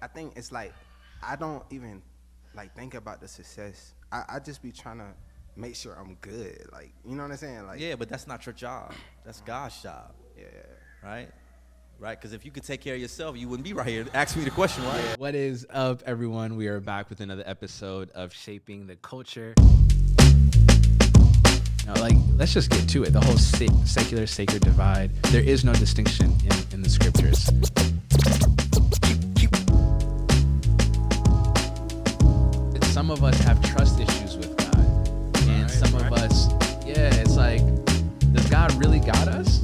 I think it's like I don't even like think about the success. I just be trying to make sure I'm good. Like you know what I'm saying? Like Yeah, but that's not your job. That's God's job, yeah, right? Right? Because if you could take care of yourself, you wouldn't be right here asking me the question, right? What is up, everyone? We are back with another episode of Shaping the Culture. Now, let's just get to it. The whole secular sacred divide. There is no distinction in the scriptures. Some of us have trust issues with God, and some of us, it's like, does God really got us?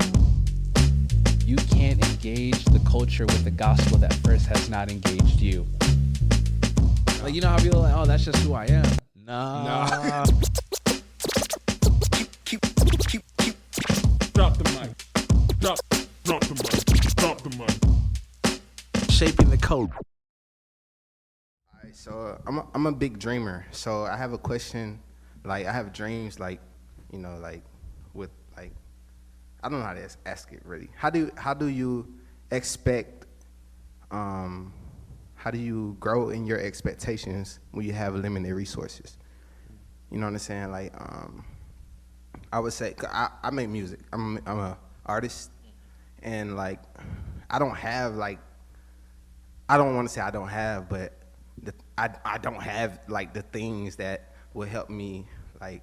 You can't engage the culture with the gospel that first has not engaged you. Like, you know how people are like, oh, that's just who I am. Nah. Drop the mic. Drop the mic. Drop the mic. Shaping the code. Alright, so I'm a big dreamer. So I have a question. Like I have dreams. Like you know, like with like I don't know how to ask it really. How do you expect? How do you grow in your expectations when you have limited resources? You know what I'm saying? Like I would say 'cause I make music. I'm a artist, and like I don't have like I don't want to say I don't have, but I don't have like the things that will help me like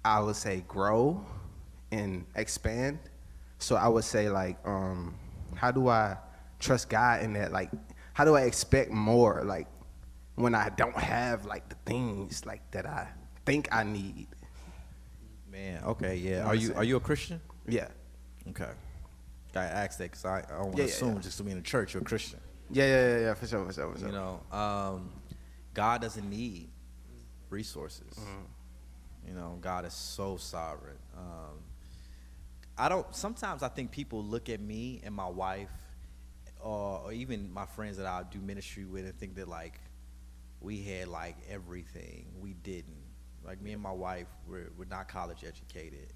I would say grow and expand. So I would say like how do I trust God in that? Like how do I expect more like when I don't have like the things like that I think I need? Man, okay, yeah. know Are what I'm you saying? are you a Christian? Yeah. Okay. I asked that because I don't want to Yeah, assume yeah. just to be in the church you're a Christian. Yeah, for sure. You know, God doesn't need resources. You know, God is so sovereign. Sometimes I think people look at me and my wife, or even my friends that I do ministry with, and think that like we had like everything. We didn't. Like me and my wife, we're not college educated.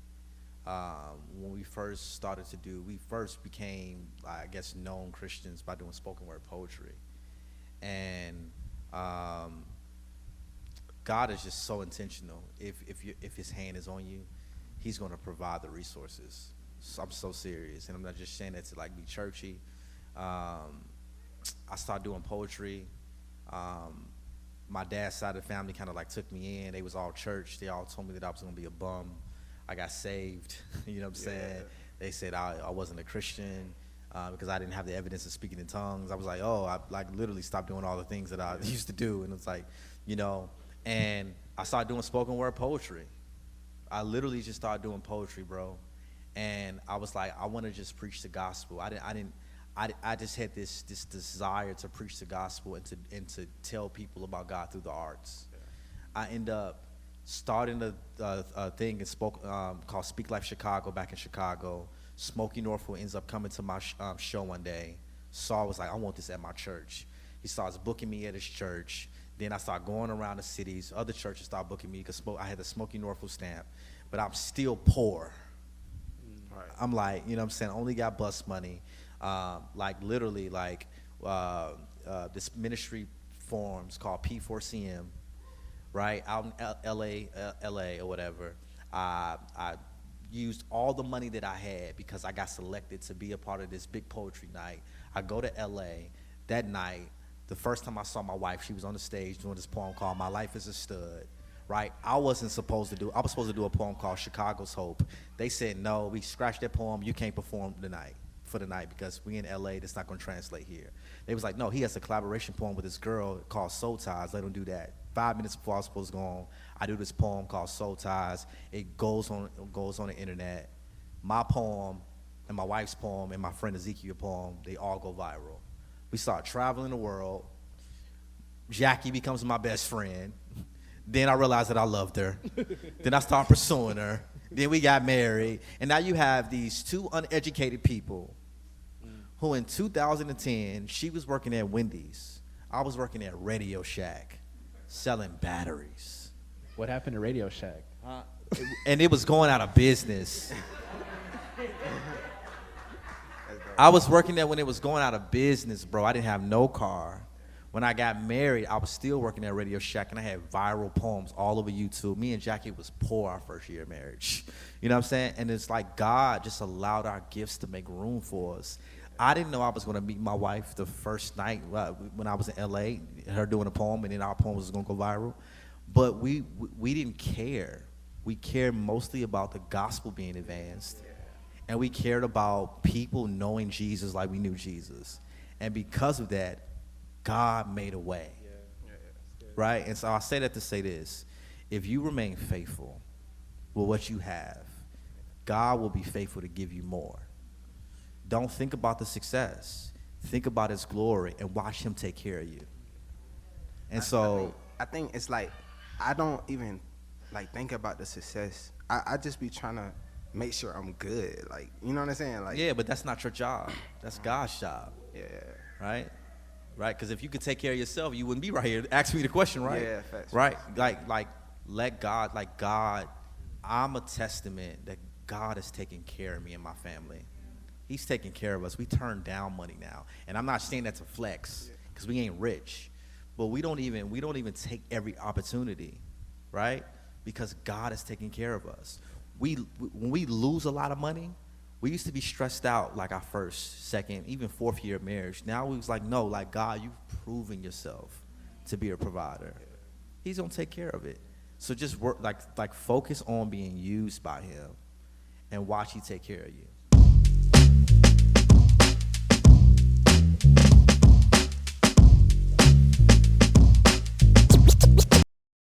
When we first we first became, I guess, known Christians by doing spoken word poetry. And God is just so intentional. If his hand is on you, he's going to provide the resources. So I'm so serious. And I'm not just saying that to like be churchy. I started doing poetry. My dad's side of the family kind of like took me in. They was all church. They all told me that I was going to be a bum. I got saved, you know what I'm saying? They said I wasn't a Christian because I didn't have the evidence of speaking in tongues. I was like, oh, I like literally stopped doing all the things that I used to do. And it's like, you know, and I started doing spoken word poetry. I literally just started doing poetry, bro. And I was like, I want to just preach the gospel. I just had this desire to preach the gospel and to tell people about God through the arts. I end up starting a thing called Speak Life Chicago back in Chicago. Smokey Norfolk ends up coming to my show one day. Saul was like, I want this at my church. He starts booking me at his church. Then I start going around the cities. Other churches start booking me because I had the Smokey Norfolk stamp. But I'm still poor. Right. I'm like, you know what I'm saying, only got bus money. Like literally like this ministry forums called P4CM. Right, out in LA or whatever, I used all the money that I had because I got selected to be a part of this big poetry night. I go to LA that night. The first time I saw my wife, she was on the stage doing this poem called "My Life Is a Stud." Right, I was supposed to do a poem called "Chicago's Hope." They said no, we scratched that poem. You can't perform for the night because we in LA. That's not going to translate here. They was like, no, he has a collaboration poem with this girl called Soul Ties. Let him do that. 5 minutes before I was supposed to go on, I do this poem called Soul Ties. It goes on the internet. My poem and my wife's poem and my friend Ezekiel's poem, they all go viral. We start traveling the world. Jackie becomes my best friend. Then I realized that I loved her. Then I started pursuing her. Then we got married. And now you have these two uneducated people who in 2010, she was working at Wendy's. I was working at Radio Shack selling batteries. What happened to Radio Shack? And it was going out of business. That's dope. I was working there when it was going out of business, bro. I didn't have no car. When I got married, I was still working at Radio Shack, and I had viral poems all over YouTube. Me and Jackie was poor our first year of marriage. You know what I'm saying? And it's like God just allowed our gifts to make room for us. I didn't know I was going to meet my wife the first night when I was in L.A., her doing a poem, and then our poem was going to go viral. But we didn't care. We cared mostly about the gospel being advanced. And we cared about people knowing Jesus like we knew Jesus. And because of that, God made a way. Right? And so I say that to say this. If you remain faithful with what you have, God will be faithful to give you more. Don't think about the success. Think about his glory and watch him take care of you. And I think it's like, I don't even like think about the success. I just be trying to make sure I'm good. Like, you know what I'm saying? Like, yeah, but that's not your job. That's God's job. Yeah. Right? Right? Because if you could take care of yourself, you wouldn't be right here. Ask me the question, right? Yeah, facts. Right? Like, let God, like God, I'm a testament that God is taking care of me and my family. He's taking care of us. We turn down money now. And I'm not saying that to flex, because we ain't rich. But we don't even take every opportunity, right? Because God is taking care of us. When we lose a lot of money, we used to be stressed out like our first, second, even fourth year of marriage. Now we was like, no, like God, you've proven yourself to be a provider. He's gonna take care of it. So just work, like focus on being used by him and watch he take care of you.